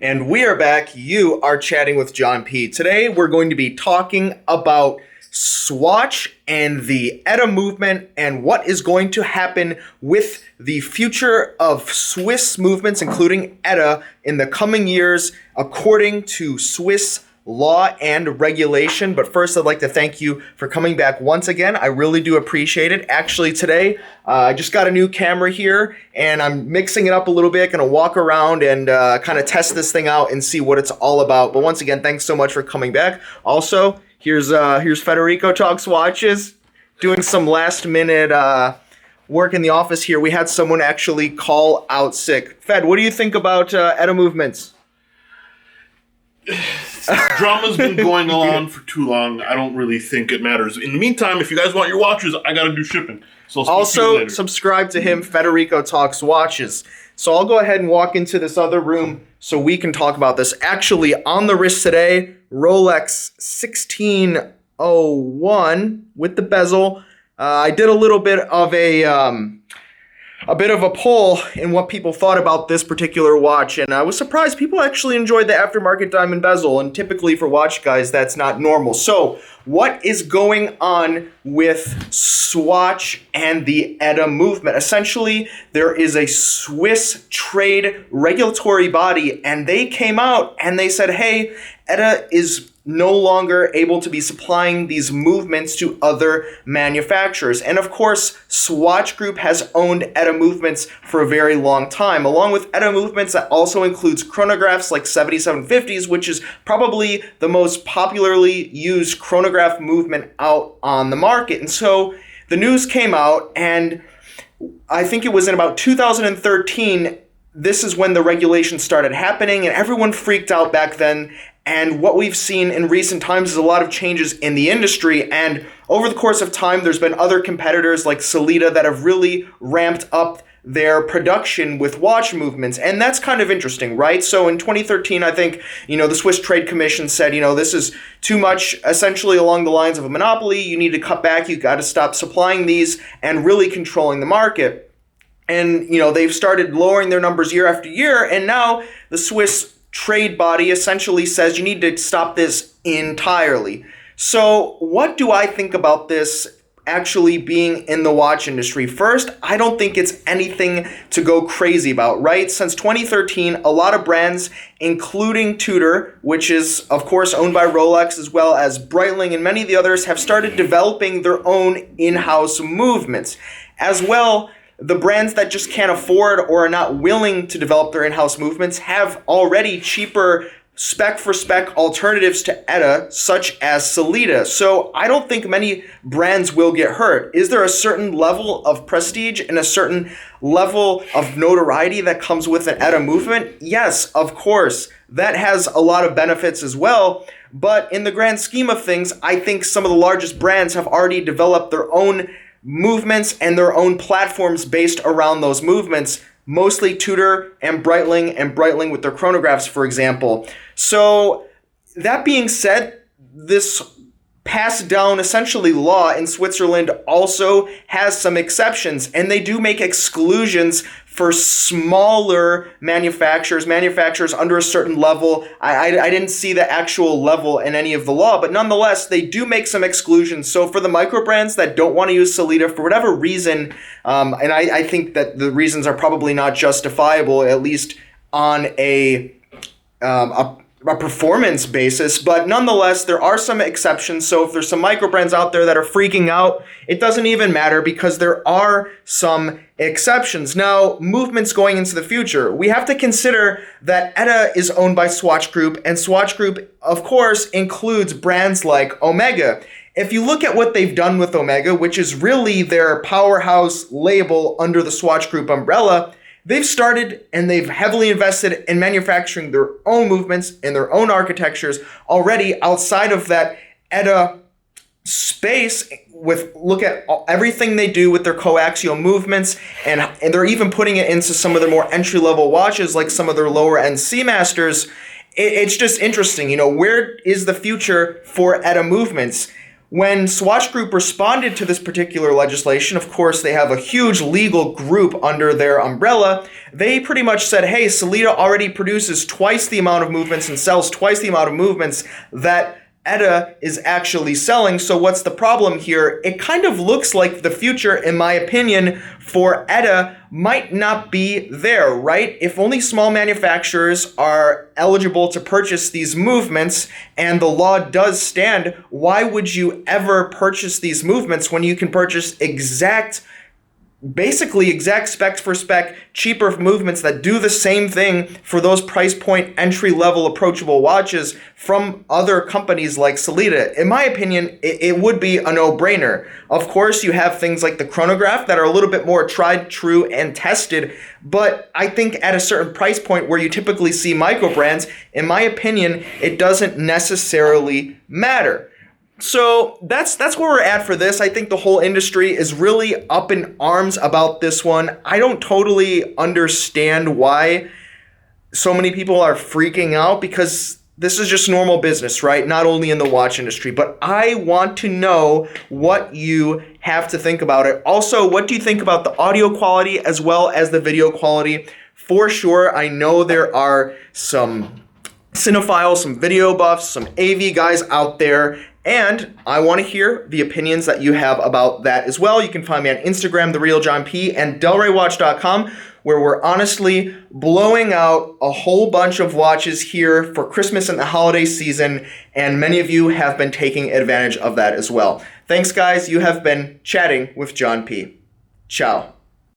And we are back. You are chatting with John P. Today, we're going to be talking about Swatch and the ETA movement and what is going to happen with the future of Swiss movements, including ETA, in the coming years, according to Swiss law and regulation. But first, I'd like to thank you for coming back once again. I really do appreciate it. Actually, today, I just got a new camera here, and I'm mixing it up a little bit. Gonna walk around and kind of test this thing out and see what it's all about. But once again, thanks so much for coming back. Also, here's Federico Talks Watches, doing some last minute work in the office here. We had someone actually call out sick. Fed, what do you think about ETA movements? Drama's been going on for too long. I don't really think it matters. In the meantime, if you guys want your watches, I gotta do shipping. So I'll speak to you also, later. subscribe to him, Federico Talks Watches. So I'll go ahead and walk into this other room so we can talk about this. Actually, on the wrist today, Rolex 1601 with the bezel. I did a little bit of a poll in what people thought about this particular watch, and I was surprised people actually enjoyed the aftermarket diamond bezel, and typically for watch guys that's not normal. So what is going on with Swatch and the ETA movement? Essentially, there is a Swiss trade regulatory body, and they came out and they said, hey, ETA is no longer able to be supplying these movements to other manufacturers. And of course, Swatch Group has owned ETA movements for a very long time. Along with ETA movements, that also includes chronographs like 7750s, which is probably the most popularly used chronograph movement out on the market. And so the news came out, and I think it was in about 2013, this is when the regulation started happening, and everyone freaked out back then. And what we've seen in recent times is a lot of changes in the industry. And over the course of time, there's been other competitors like Sellita that have really ramped up their production with watch movements. And that's kind of interesting, right? So in 2013, I think, the Swiss Trade Commission said, this is too much, essentially along the lines of a monopoly. You need to cut back. You got to stop supplying these and really controlling the market. And, they've started lowering their numbers year after year. And now the Swiss trade body essentially says you need to stop this entirely. So what do I think about this actually being in the watch industry? First, I don't think it's anything to go crazy about, right? Since 2013, a lot of brands, including Tudor, which is of course owned by Rolex, as well as Breitling and many of the others, have started developing their own in-house movements. As well, the brands that just can't afford or are not willing to develop their in-house movements have already cheaper spec-for-spec alternatives to ETA, such as Sellita. So I don't think many brands will get hurt. Is there a certain level of prestige and a certain level of notoriety that comes with an ETA movement? Yes, of course. That has a lot of benefits as well. But in the grand scheme of things, I think some of the largest brands have already developed their own movements and their own platforms based around those movements, mostly Tudor and Breitling with their chronographs, for example. So that being said, this passed down essentially law in Switzerland also has some exceptions, and they do make exclusions for smaller manufacturers under a certain level. I didn't see the actual level in any of the law, but nonetheless, they do make some exclusions. So for the micro brands that don't want to use Sellita for whatever reason, and I think that the reasons are probably not justifiable, at least on a performance basis, but nonetheless, there are some exceptions. So if there's some micro brands out there that are freaking out, it doesn't even matter because there are some exceptions. Now, movements going into the future, we have to consider that ETA is owned by Swatch Group, and Swatch Group, of course, includes brands like Omega. If you look at what they've done with Omega, which is really their powerhouse label under the Swatch Group umbrella, they've started and they've heavily invested in manufacturing their own movements and their own architectures already outside of that ETA space. Look at everything they do with their coaxial movements, and they're even putting it into some of their more entry-level watches, like some of their lower-end Seamasters. It's just interesting, where is the future for ETA movements? When Swatch Group responded to this particular legislation, of course, they have a huge legal group under their umbrella. They pretty much said, hey, Sellita already produces twice the amount of movements and sells twice the amount of movements that ETA is actually selling. So what's the problem here? It kind of looks like the future, in my opinion, for ETA might not be there, right? If only small manufacturers are eligible to purchase these movements and the law does stand, why would you ever purchase these movements when you can purchase basically exact spec for spec, cheaper movements that do the same thing for those price point entry-level approachable watches from other companies like Sellita? In my opinion, it would be a no-brainer. Of course, you have things like the chronograph that are a little bit more tried, true, and tested, but I think at a certain price point where you typically see micro brands, in my opinion, it doesn't necessarily matter. So that's where we're at for this. I think the whole industry is really up in arms about this one. I don't totally understand why so many people are freaking out, because this is just normal business, right? Not only in the watch industry, but I want to know what you have to think about it. Also, what do you think about the audio quality as well as the video quality? For sure, I know there are some cinephiles, some video buffs, some AV guys out there, and I want to hear the opinions that you have about that as well. You can find me on Instagram, TheRealJohnP, and DelReyWatch.com, where we're honestly blowing out a whole bunch of watches here for Christmas and the holiday season, and many of you have been taking advantage of that as well. Thanks, guys. You have been chatting with John P. Ciao.